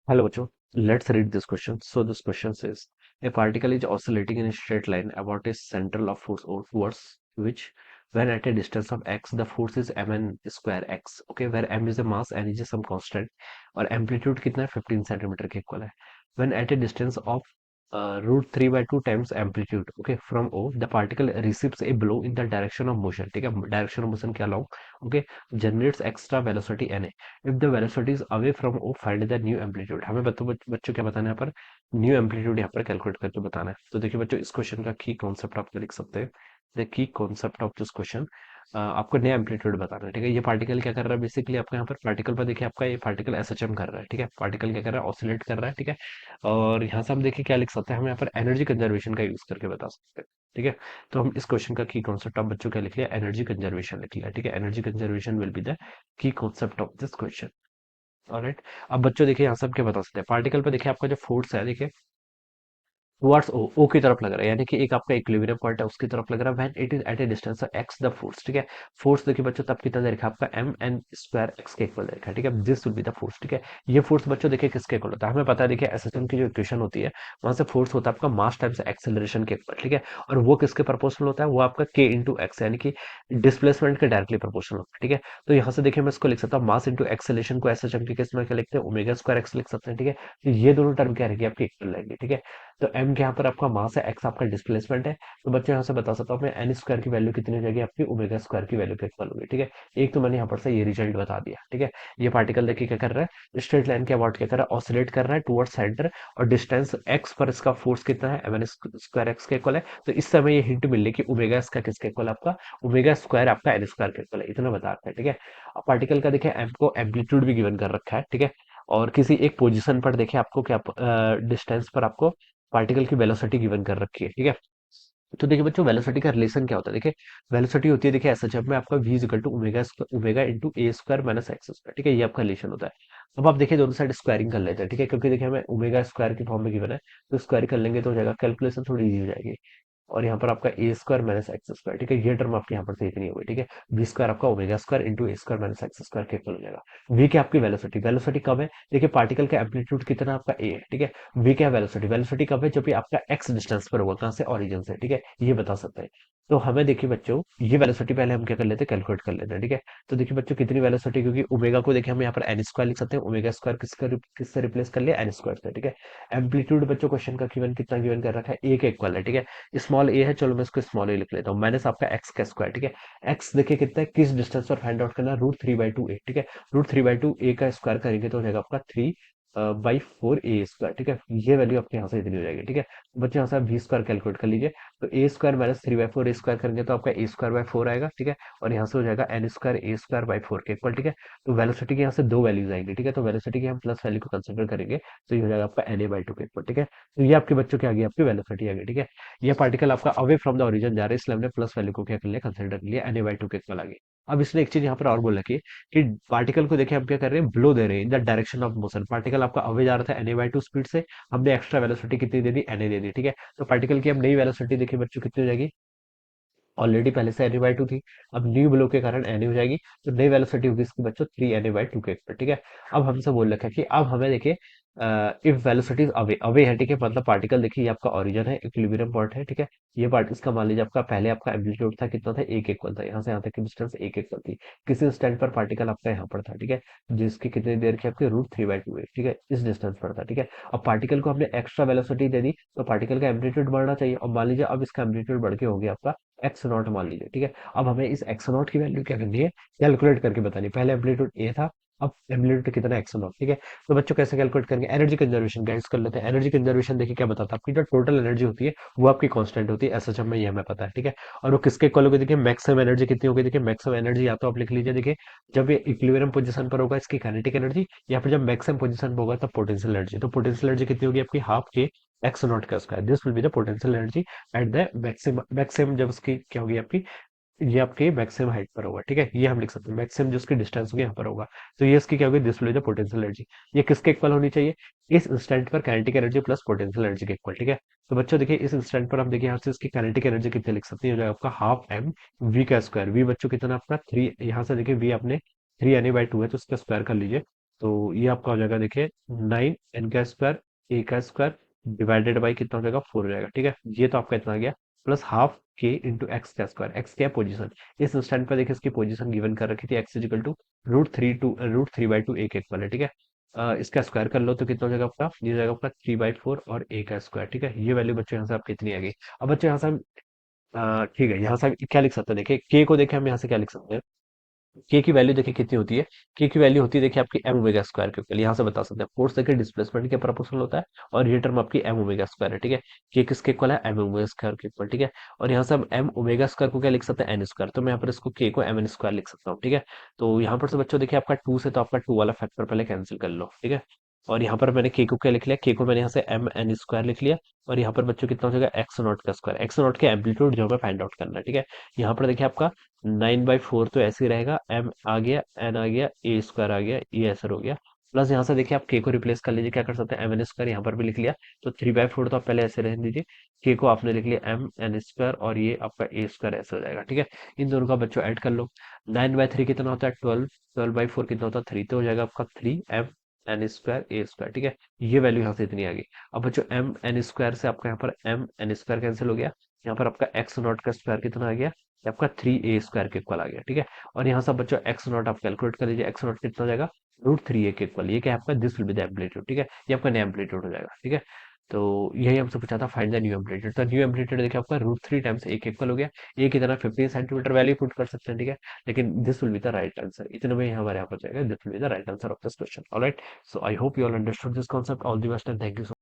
Hello, Bacho. Let's read this question. So this question says, a particle is oscillating in a straight line about a central of force or towards which, when at a distance of x, the force is mn square x. Okay, where m is the mass, n is some constant, और amplitude कितना है 15 centimetre के equal है. When at a distance of root 3 by 2 times amplitude, okay, from O, the particle receives a blow in the direction of motion. ठीक है, direction of motion क्या along, okay, generates extra velocity na. If the velocity is away from O, find the new amplitude. हमें बच्चों क्या बताना है यहाँ पर, न्यू एम्पलीट्यूड यहाँ पर कैलकुलेट करके बताना है. तो देखिए बच्चों, इस क्वेश्चन का की कॉन्सेप्ट आप क्या लिख सकते हैं. The key concept of this question, आपको नया एम्पलीट्यूड बताना है. ठीक है, ये पार्टिकल क्या कर रहा है बेसिकली, आपका यहाँ पर पार्टिकल पर देखिए, आपका ये पार्टिकल एसएचएम कर रहा है. ठीक है, पार्टिकल क्या कर रहा है, ऑसिलेट कर रहा है. ठीक है, और यहाँ से हम देखिए क्या लिख सकते हैं, हम यहाँ पर एनर्जी कंजर्वेशन का यूज करके बता सकते हैं. ठीक है, तो हम इस क्वेश्चन का की कॉन्सेप्ट ऑफ बच्चों क्या लिख लिया, एनर्जी कंजर्वेशन लिख लिया. ठीक है, energy conservation will be the key concept of this question. Alright, अब बच्चों देखिए यहाँ से हम क्या बता सकते हैं, पार्टिकल पे देखिए आपका जो फोर्स है, देखिए टुवर्ड्स ओ, ओ की तरफ लग रहा है, यानी कि एक आपका इक्विलिब्रियम पॉइंट है उसकी तरफ लग रहा है. When it is at a distance of x the force. ठीक है, फोर्स देखिए बच्चों तब कितना दे रखा है आपका एम एन स्क्वायर एक्स के इक्वल दे रखा है. ठीक है, this will be the force. ठीक है, ये फोर्स बच्चों देखिए किसके इक्वल होता है, हमें पता है. देखिए एसएसएम की जो इक्वेशन होती है, वहां से फोर्स होता है आपका मास टाइम्स एक्सेलरेशन के इक्वल. ठीक है, और वो किसके प्रोपोर्शनल होता है, वो आपका के इंटू एक्स, यानी कि डिस्प्लेसमेंट के डायरेक्टली प्रोपोर्शनल होता है. ठीक है, तो यहाँ से देखिए मैं इसको लिख सकता हूँ, मास इंटू एक्सेलरेशन को एसएचएम के केस में क्या लिखते हैं, ओमेगा स्क्वायर एक्स लिख सकते हैं. ठीक है, तो ये दोनों टर्म क्या रहेगी आपकी, इक्वल रहेगी. ठीक है, तो m के यहाँ पर आपका मास है, x आपका डिस्प्लेसमेंट है. तो बच्चों यहाँ से बता सकता हूँ मैं, एन स्क्वायर की वैल्यू कितनी हो जाएगी आपकी, ओमेगा स्क्वायर की वैल्यू के इक्वल होगी. ठीक है, एक तो मैंने यहाँ पर से ये रिजल्ट बता दिया. ठीक है, ये पार्टिकल देखिए क्या कर रहा है, स्ट्रेट लाइन के अबाउट क्या कर रहा है, ऑसिलेट कर रहा है टुवर्ड सेंटर, और डिस्टेंस x पर इसका फोर्स कितना है, एम एन स्क्वायर एक्स के इक्वल है. तो इस समय ये हिंट मिल रही है कि ओमेगा इसका किसके इक्वल है, आपका ओमेगा स्क्वायर आपका एन स्क्वायर के इक्वल है, इतना बता रखा है. ठीक है, अब पार्टिकल का देखिए एम को एम्पलीट्यूड भी गिवन कर रखा है. ठीक है, और किसी एक पोजीशन पर देखिए आपको क्या, डिस्टेंस पर आपको पार्टिकल की वेलोसिटी गिवन कर रखी है. ठीक है, तो देखिए बच्चों, वेलोसिटी का रिलेशन क्या होता है, देखिए वेलोसिटी होती है, देखिए ऐसा जब में आपका v equal to omega omega into a square minus x square. ठीक है, ये आपका रिलेशन होता है. अब आप देखिए दोनों साइड स्क्वायरिंग कर लेते हैं. ठीक है, क्योंकि देखिए हमें ओमेगा स्क्वायर की फॉर्म में गिवन है, तो स्क्वायर कर लेंगे तो हो जाएगा, कैलकुलेशन थोड़ी इजी हो जाएगी. और यहाँ पर आपका ए स्क्वायर माइनस एक्स स्क्वायर. ठीक है, ये टर्म आपके यहाँ पर से इतनी होगी. ठीक है, वी स्क्वायर आपका omega square into a square minus x square के इक्वल हो जाएगा. वी क्या आपकी वेलोसिटी, वेलोसिटी कब है, देखिए पार्टिकल का एम्पलीट्यूड कितना आपका ए है. ठीक है, वी क्या वेलोसिटी, वेलोसिटी कब है, जब भी आपका एक्स डिस्टेंस पर होगा, कहाँ से, ओरिजिन से. ठीक है, ये बता सकते हैं. तो हमें देखिए बच्चों, ये वेलोसिटी पहले हम क्या कर लेते हैं, कैलकुलेट कर लेते हैं. ठीक है, तो देखिए बच्चों कितनी वेलोसिटी, क्योंकि ओमेगा को देखिए हम यहाँ पर एन स्क्वायर लिख सकते हैं, ओमेगा स्क्वायर किससे रिप्लेस कर लिया, एन स्क्वायर से. ठीक है, एम्पलीट्यूड बच्चों क्वेश्चन का गिवन कितना गिवन कर रखा है, ए के इक्वल है. ठीक है, स्मॉल ए है, चलो मैं इसको स्मॉल ए लिख लेता हूँ, माइनस आपका एक्स का स्क्वायर. ठीक है, एक्स देखिए कितना है, किस डिस्टेंस पर फाइंड आउट करना है, रूट थ्री बाई टू ए. ठीक है, रूट थ्री बाई टू ए का स्क्वायर करेंगे तो हो जाएगा आपका three by four a square. ठीक है, ये वैल्यू आपके यहाँ से इतनी हो जाएगी. ठीक है, तो बच्चे यहाँ से आप वी स्क्वायर कैलकुलेट कर लीजिए, तो a square minus three by four a square करेंगे तो आपका ए स्क्वायर बाई फोर आएगा. ठीक है, और यहाँ से हो जाएगा n square a square by four के इक्वल. ठीक है, तो वेलोसिटी के यहाँ से दो वैल्यूज आएंगी. ठीक है, तो वेलोसिटी की हम प्लस वैल्यू को कंसिडर करेंगे, तो ये हो जाएगा आपका एन ए बाई टू के इक्वल. ठीक है, तो ये आपके बच्चों की आ गई, आपकी वेलोसिटी आ गई. ठीक है, ये पार्टिकल आपका अवे फ्रॉम द ओरिजिन जा रहा है, इसलिए हमने प्लस वैल्यू को क्या कर लिया, कंसिडर कर लिया, एन ए बाई टू के इक्वल आ गई. अब इसने एक चीज यहाँ पर और बोल रखी है कि पार्टिकल को देखिए हम क्या कर रहे हैं, ब्लो दे रहे हैं in the direction of motion. Particle आपका अवे जा रहा था n a by two speed से, हमने एक्स्ट्रा वेलोसिटी कितनी दे दी, एन ए दे दी. ठीक है, तो पार्टिकल की हम नई वेलोसिटी देखिए बच्चों कितनी हो जाएगी, ऑलरेडी पहले से एन ए बाई टू थी, अब न्यू ब्लो के कारण एन ए हो जाएगी, तो नई वेलोसिटी होगी इसकी बच्चों three n a by two के इक्वल. ठीक है, अब हमसे बोल रखा है कि अब हमें देखिए, इफ वेलोसिटी अवे अवे है. ठीक है, मतलब पार्टिकल देखिए ये आपका ओरिजिन है, इक्विलिब्रियम पॉइंट है. ठीक है, ये पार्ट इसका मान लीजिए आपका पहले आपका एम्पलीट्यूड था कितना था, एक इक्वल था, यहाँ से यहाँ तक की डिस्टेंस एक इक्वल थी. किसी स्टैंड पर पार्टिकल आपका यहाँ पर था. ठीक है, जिसकी कितनी देर की आपकी रूट थ्री बाई टू है. ठीक है, इस डिस्टेंस पर था. ठीक है, अब पार्टिकल को हमने एक्स्ट्रा वेलोसिटी दे दी, तो पार्टिकल का एम्पलीट्यूड बढ़ना चाहिए. और मान लीजिए अब इसका एम्पलीट्यूड बढ़ के हो गया आपका एक्स नॉट मान लीजिए. ठीक है, अब हमें इस एक्स नॉट की वैल्यू क्या करनी है, कैलकुलेट करके बतानी है. पहले एम्पलीट्यूड ए था, अब एम्पलीट्यूड कितना है, एक्स नॉट. ठीक है, तो बच्चों कैसे कैलकुलेट करेंगे, एनर्जी कंजर्वेशन गाइस कर लेते हैं. एनर्जी कंजर्वेशन देखिए क्या बताता है, आपकी जो टोटल एनर्जी होती है वो आपकी कांस्टेंट होती है, एसएचएम में ये हमें पता है. ठीक है, और वो किसके इक्वल होगी, देखिए मैक्सिमम एनर्जी कितनी होगी, देखिए मैक्सिमम एनर्जी या तो आप लिख लीजिए, देखिए जब ये इक्विलिब्रियम पोजीशन पर होगा इसकी काइनेटिक एनर्जी, या फिर जब मैक्सिमम पोजीशन पर होगा तब पोटेंशियल एनर्जी. तो पोटेंशियल एनर्जी कितनी होगी आपकी, हाफ के एक्स नॉट का square. This will be the potential energy at the maximum. Maximum जब उसकी क्या होगी आपकी, ये आपके मैक्सिमम हाइट पर होगा. ठीक है, ये हम लिख सकते हैं, मैक्सिमम जो उसकी डिस्टेंस होगी यहाँ पर होगा, तो ये इसकी क्या होगी, this will be the potential energy. ये किसके इक्वल होनी चाहिए, इस इंस्टेंट पर kinetic energy plus potential energy के इक्वल. ठीक है, तो बच्चों देखिए इस इंस्टेंट पर हम देखिए यहाँ से इसकी काइनेटिक एनर्जी कितनी लिख सकते हैं, हो जाएगा आपका हाफ एम वी का स्क्वायर. वी बच्चों कितना आपका थ्री, यहाँ से देखिए वी आपने three n a by two है तो इसका स्क्वायर कर लीजिए, तो ये आपका हो जाएगा, देखिए 9 n² a का स्क्वायर डिवाइडेड बाई कितना हो जाएगा, 4 हो जाएगा। ठीक है, ये तो आपका इतना आ गया, plus half k into x का स्क्वायर। एक्स क्या है, पोजीशन। इस इंस्टेंट पर देखिए इसकी पोजीशन गिवन कर रखी थी, x is equal to √3 by 2 a के इक्वल है। ठीक है, इसका स्क्वायर कर लो तो कितना हो जाएगा आपका, ये हो जाएगा आपका 3/4 और a का स्क्वायर। ठीक है, ये वैल्यू बच्चों यहाँ से आपकी इतनी आ गई। अब बच्चों यहाँ से हम ठीक है, यहाँ से हम क्या लिख सकते हैं, देखिए k को देखे हम यहाँ से क्या लिख सकते हैं। के की वैल्यू देखिए कितनी होती है। के की वैल्यू होती है देखिए आपकी एम ओमेगा स्क्वायर के ऊपर, यहाँ से बता सकते हैं फोर्स देखिए डिस्प्लेसमेंट के प्रोपोर्शनल होता है, और ये टर्म आपकी एम ओमेगा स्क्वायर है। ठीक है, के किसके इक्वल है, एम ओमेगा स्क्वायर के इक्वल। ठीक है, और यहाँ से हम एम ओमेगा स्क्वायर को क्या लिख सकते हैं, एन स्क्वायर। तो मैं यहाँ पर इसको के को एम एन स्क्वायर लिख सकता हूँ। ठीक है, तो यहाँ पर से बच्चों देखिए आपका टू से, तो आपका टू वाला फैक्टर पहले कैंसिल कर लो। ठीक है, और यहाँ पर मैंने के को क्या लिख लिया, के को मैंने यहाँ से एम एन स्क्वायर लिख लिया। और यहाँ पर बच्चों कितना हो जाएगा, एक्स नॉट का स्क्वायर। एक्स नॉट के एम्पलीट्यूड जो हमें फाइंड आउट करना है। ठीक है, यहाँ पर देखिए आपका 9/4 तो ऐसे ही रहेगा, एम आ गया, एन आ गया, ए स्क्वायर आ गया, ये ऐसा हो गया। प्लस यहाँ से देखिए आप के को रिप्लेस कर लीजिए, क्या कर सकते हैं, एम एन स्क्वायर यहाँ पर भी लिख लिया। तो 3/4 तो आप पहले ऐसे रहने दीजिए, के को आपने लिख लिया एम एन स्क्वायर, और ये आपका ए स्क्वायर ऐसे हो जाएगा। ठीक है, इन दोनों का बच्चों ऐड कर लो। 9/3 कितना होता है, 12। 12/4 कितना होता है, 3। तो हो जाएगा आपका 3 M N square a square. ठीक है, ये वैल्यू यहाँ से इतनी आ गई। अब बच्चों एम एन स्क्वायर से आपका यहाँ पर एम एन स्क्वायर कैंसिल हो गया। यहाँ पर आपका एक्स नॉट का स्क्वायर कितना आ गया, ये आपका 3 a स्क्वायर के इक्वल आ गया। ठीक है, और यहाँ से बच्चों एक्स नॉट आप कैलकुलेट कर लीजिए, एक्स नॉट कितना हो जाएगा, √3 a के इक्वल। ये क्या है आपका, this will be the amplitude. ठीक है, ये आपका नया एम्पलीट्यूड हो जाएगा। ठीक है, तो यही हमसे पूछा था, फाइंड द न्यू एम्पलीट्यूड। तो न्यू एम्पलीट्यूड देखिए आपका √3 टाइम्स a के इक्वल हो गया। a की तरह 15 सेंटीमीटर वैल्यू पुट कर सकते हैं। ठीक है, लेकिन this will be the right answer, इतने में हमारे यहाँ पर जाएगा, this will be the right answer of this question. Alright, so I hope you all understood this concept. All the best and thank you.